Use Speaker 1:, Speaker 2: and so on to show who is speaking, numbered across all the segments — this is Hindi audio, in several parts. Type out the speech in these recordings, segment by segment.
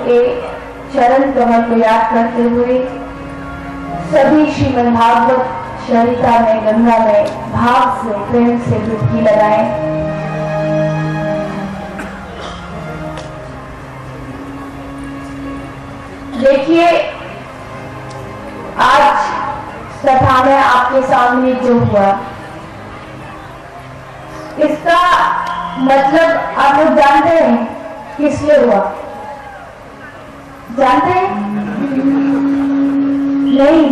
Speaker 1: के चरण कमल को याद करते हुए सभी श्रीमद् भागवत चरिता में गंगा में भाव से प्रेम से डुबकी लगाएं। देखिए, आज सभा में आपके सामने जो हुआ, इसका मतलब आप लोग जानते हैं किस लिए हुआ? जानते हैं? नहीं?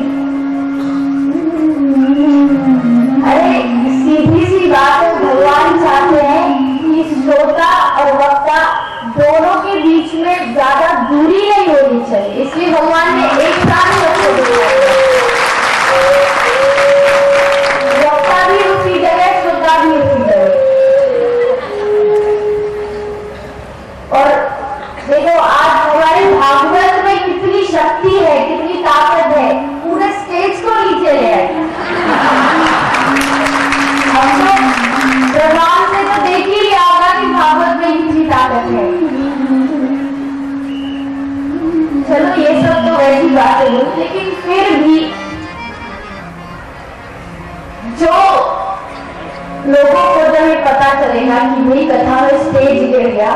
Speaker 1: अरे सीधी सी बात है, भगवान चाहते हैं कि श्रोता और वक्ता दोनों के बीच में ज्यादा दूरी नहीं होनी चाहिए, इसलिए भगवान ने एक साथ रखे दिया। वक्ता भी उसी जगह, श्रोता भी उसी जगह। और देखो, आज हमारे भागवत में कितनी शक्ति है, कितनी ताकत है, पूरे स्टेज को नीचे ले आए। हम तो प्रमाण से तो देख ही लिया होगा कि भागवत में कितनी ताकत है। चलो ये सब तो वैसी बातें हुई, लेकिन फिर भी जो लोगों को जब ये पता चलेगा कि मेरी कथा में स्टेज गिर गया,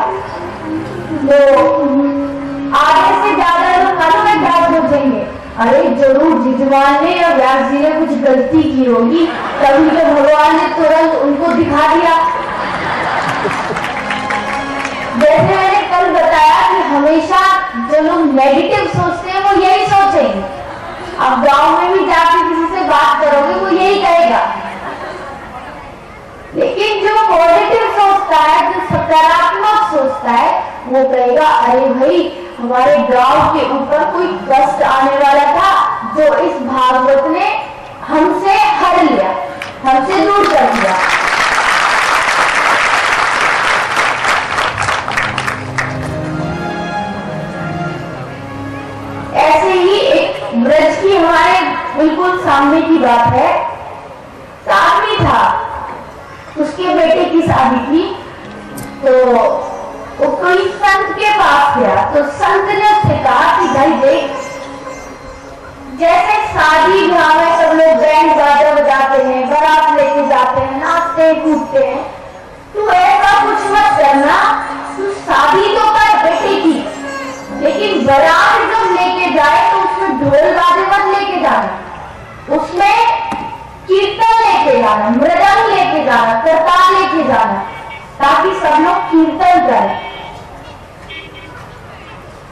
Speaker 1: तो आगे से ज्यादा लोग मालूम है क्या सोचेंगे? अरे जरूर जिजमान ने या व्यास जी ने कुछ गलती की होगी, तभी तो भगवान ने तुरंत उनको दिखा दिया। जैसे मैंने कल बताया कि हमेशा जो लोग नेगेटिव सोचते हैं वो यही सोचेंगे। अब गांव में भी जाके किसी से बात करोगे वो यही कहेगा, लेकिन जो पॉजिटिव सोचता है, जो सकारात्मक सोचता है, वो कहेगा अरे भाई, हमारे गांव के ऊपर कोई कष्ट आने वाला था जो इस भागवत ने हमसे हर लिया, हमसे दूर कर दिया। ऐसे ही एक ब्रज की हमारे बिल्कुल सामने की बात है। एक आदमी था, उसके बेटे की शादी थी, तो वो कोई संत के पास गया, तो संत ने उससे कहा कि भाई देख, जैसे शादी ब्याह में सब लोग बैंड बाजा बजाते हैं, बारात लेके जाते हैं, नाचते कूदते हैं, तू ऐसा कुछ मत करना। तू शादी तो कर बेटे की, लेकिन बारात जब लेके जाए तो उसमें ढोल बाजे मत लेके जाना, उसमें कीर्तन लेके जाना, मृदंग लेके जाना, करताल लेके जाना, ताकि सब लोग कीर्तन करें।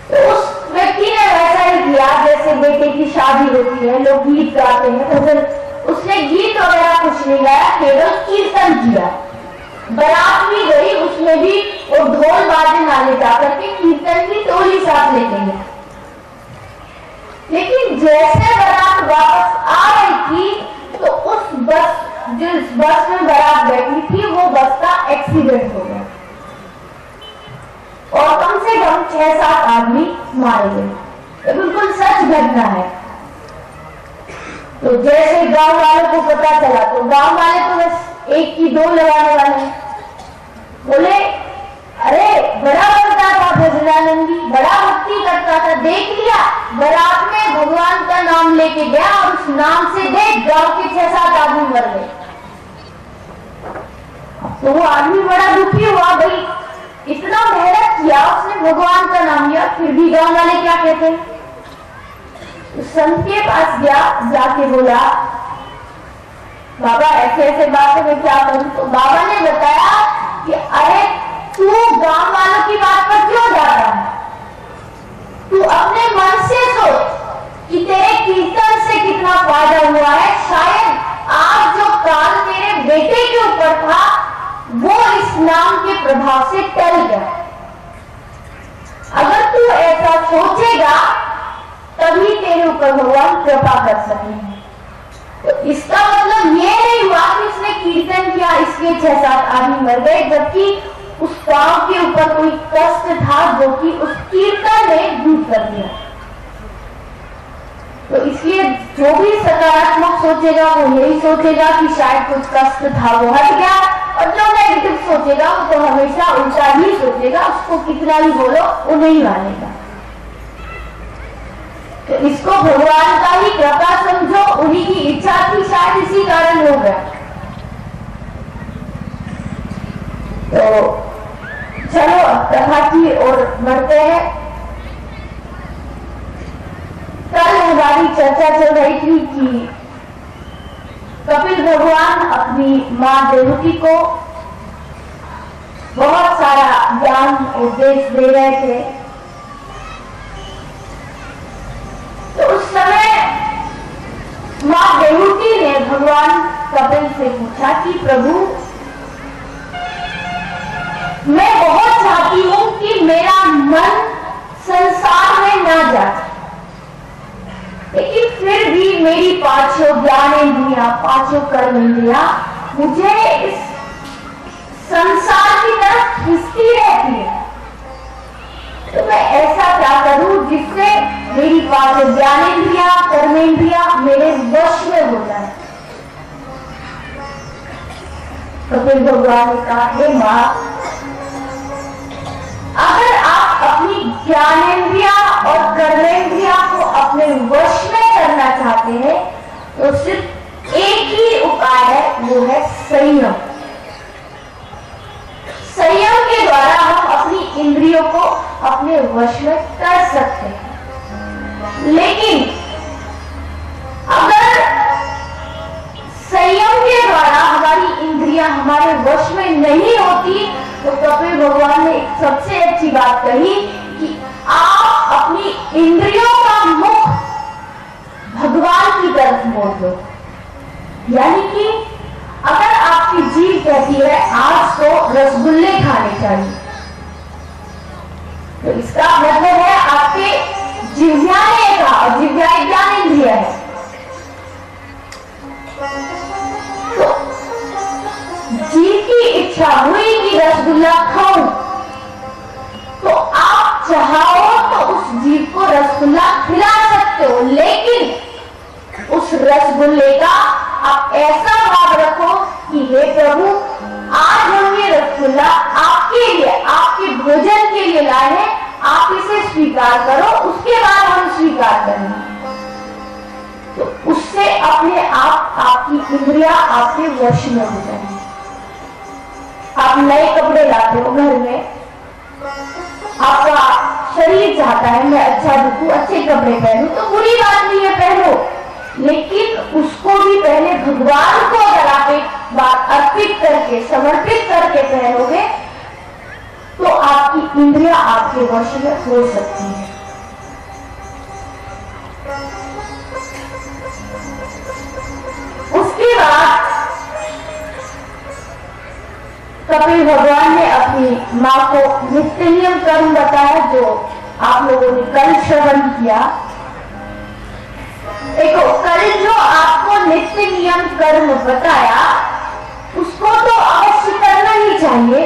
Speaker 1: तो उस व्यक्ति ने वैसा ही किया जैसे बेटे की शादी होती है, लोग गीत गाते हैं, तो फिर उसने गीत वगैरह कुछ नहीं गाया, केवल कीर्तन किया। बारात भी गई, उसमें भी वो ढोल बाजे ना ले जाकर के कीर्तन की टोली साथ लेते हैं। लेकिन जैसे बारात वापस आ रही थी, तो उस बस, जिस बस में बारात बैठी थी, वो बस का एक्सीडेंट हो गया और कम से कम 6-7 आदमी मारे गए। ये बिल्कुल सच घटना है। तो जैसे गांव वालों को पता चला, तो गांव वाले तो बस एक की दो लगाने वाले हैं। बोले अरे बड़ा करता था भजनानंदी, बड़ा भक्ति करता था, देख लिया बारात में भगवान का नाम लेके गया और उस नाम से देख गांव के 6-7 आदमी मर गए। तो वो आदमी बड़ा दुखी हुआ, भाई इतना मेहनत किया उसने, भगवान का नाम लिया, फिर भी गांव वाले क्या कहते हैं? तो संत के पास गया, जाके बोला बाबा ऐसे ऐसे बात है, मैं क्या करूं? तो बाबा ने बताया कि अरे तू गांव वालों की बात पर क्यों जाता है? तू अपने मन से सोच कि तेरे कीर्तन से कितना फायदा हुआ है। शायद आज जो काल तेरे बेटे के ऊपर था, वो इस नाम के प्रभाव से टल गया। अगर तू ऐसा सोचेगा, तभी तेरे ऊपर भगवान कृपा कर सकेंगे। तो इसका मतलब ये नहीं हुआ कि उसने कीर्तन किया, इसके 6-7 आदमी मर गए, जबकि उस गांव के ऊपर कोई कष्ट था जो कि उस कीर्तन ने दूर कर दिया। तो इसलिए जो भी सकारात्मक सोचेगा वो यही सोचेगा कि शायद कुछ कष्ट था वो हट गया, और जो नेगेटिव सोचेगा वो तो हमेशा उल्टा ही सोचेगा, उसको कितना भी बोलो वो नहीं मानेगा। तो इसको भगवान का ही कृपा समझो, उन्हीं की इच्छा थी, शायद इसी कारण हो गया। तो चलो अब कथा की ओर बढ़ते हैं। कल हमारी चर्चा चल रही थी कि कपिल भगवान अपनी मां देवकी को बहुत सारा ज्ञान उपदेश दे रहे थे। तो उस समय मां देवकी ने भगवान कपिल से पूछा कि प्रभु, मैं बहुत चाहती हूं कि मेरा मन संसार में ना जाए, लेकिन फिर भी मेरी पांचों ज्ञानेंद्रियां, पांचों कर्मेंद्रियां मुझे इस संसार की तरफ खींचती रहती है। तो मैं ऐसा क्या करूं जिससे मेरी पांचों ज्ञानेंद्रियां, कर्मेंद्रियां मेरे वश में हो जाए। कपिल भगवान ने कहा, हे मां, अगर आप अपनी ज्ञानेंद्रिया और कर्मेंद्रिया को अपने वश में करना चाहते हैं तो सिर्फ एक ही उपाय है, वो है संयम। संयम के द्वारा हम अपनी इंद्रियों को अपने वश में कर सकते हैं। लेकिन अगर संयम के द्वारा हमारी इंद्रियां हमारे वश में नहीं होती तो कपिल भगवान ने एक सबसे अच्छी बात कही कि आप अपनी इंद्रियों का मुख भगवान की तरफ मोड़ दो। यानी कि अगर आपकी जीभ कहती है आज तो रसगुल्ले खाने चाहिए, तो इसका मतलब है आपके जिह्वा ने कहा, और जिह्वा एक ज्ञानेंद्रिय है। तो जीभ की इच्छा हुई कि रसगुल्ला खाऊं, तो आप चाहो तो उस जीभ को रसगुल्ला खिला सकते हो, लेकिन उस रसगुल्ले का आप ऐसा भाव रखो कि हे प्रभु, आज हम ये रसगुल्ला आपके लिए, आपके भोजन के लिए लाए हैं, आप इसे स्वीकार करो, उसके बाद हम स्वीकार करेंगे। तो उससे अपने आप आपकी इंद्रियां आपके वश में हो जाएंगी। आप नए कपड़े लाते हो घर में, आपका शरीर चाहता है मैं अच्छा दिखूं, अच्छे कपड़े पहनूं, तो बुरी बात नहीं है, पहनो, लेकिन उसको भी पहले भगवान को अगर आप एक बात अर्पित करके, समर्पित करके पहनोगे तो आपकी इंद्रियां आपके वश में हो सकती है। उसके बाद कपिल भगवान ने अपनी मां को नित्य नियम कर्म बताया, जो आप लोगों ने कल श्रवण किया। देखो, कल जो आपको नित्य नियम कर्म बताया उसको तो अवश्य करना ही चाहिए,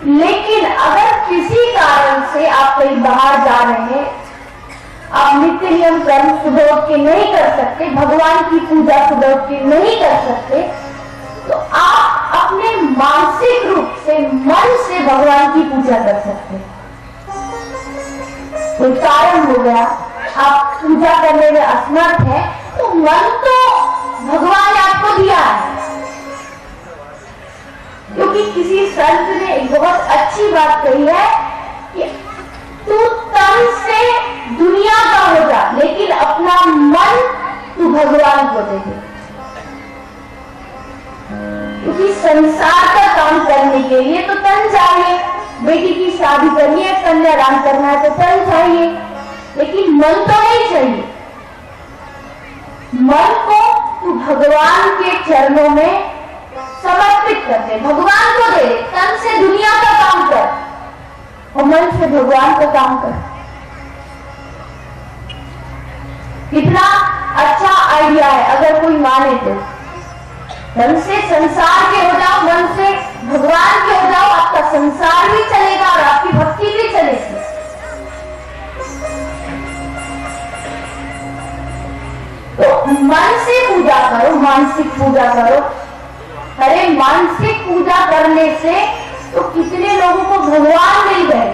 Speaker 1: लेकिन अगर किसी कारण से आप कहीं बाहर जा रहे हैं, आप नित्य नियम कर्म सुबह उठ के नहीं कर सकते, भगवान की पूजा सुबह उठ के नहीं कर सकते, तो आप अपने मानसिक रूप से, मन से भगवान की पूजा कर सकते हैं। कोई कारण हो गया, आप पूजा करने में असमर्थ है, तो मन तो भगवान ने आपको दिया है। क्योंकि किसी संत ने एक बहुत अच्छी बात कही है कि तू तन से दुनिया का हो जा, लेकिन अपना मन तू भगवान को दे दे। क्योंकि संसार का काम करने के लिए तो तन चाहिए, बेटी की शादी करनी है, कन्यादान करना है तो तन चाहिए, लेकिन मन तो नहीं चाहिए। मन को तू भगवान के चरणों में समर्पित कर दे, भगवान को दे, तन से दुनिया का काम कर और मन से भगवान का काम कर। कितना अच्छा आइडिया है, अगर कोई माने तो। मन से संसार के हो जाओ, मन से भगवान के हो जाओ, आपका संसार भी चलेगा और आपकी भक्ति भी चलेगी। तो मन से पूजा करो, मानसिक पूजा करो। अरे मानसिक पूजा करने से तो कितने लोगों को भगवान मिल गए।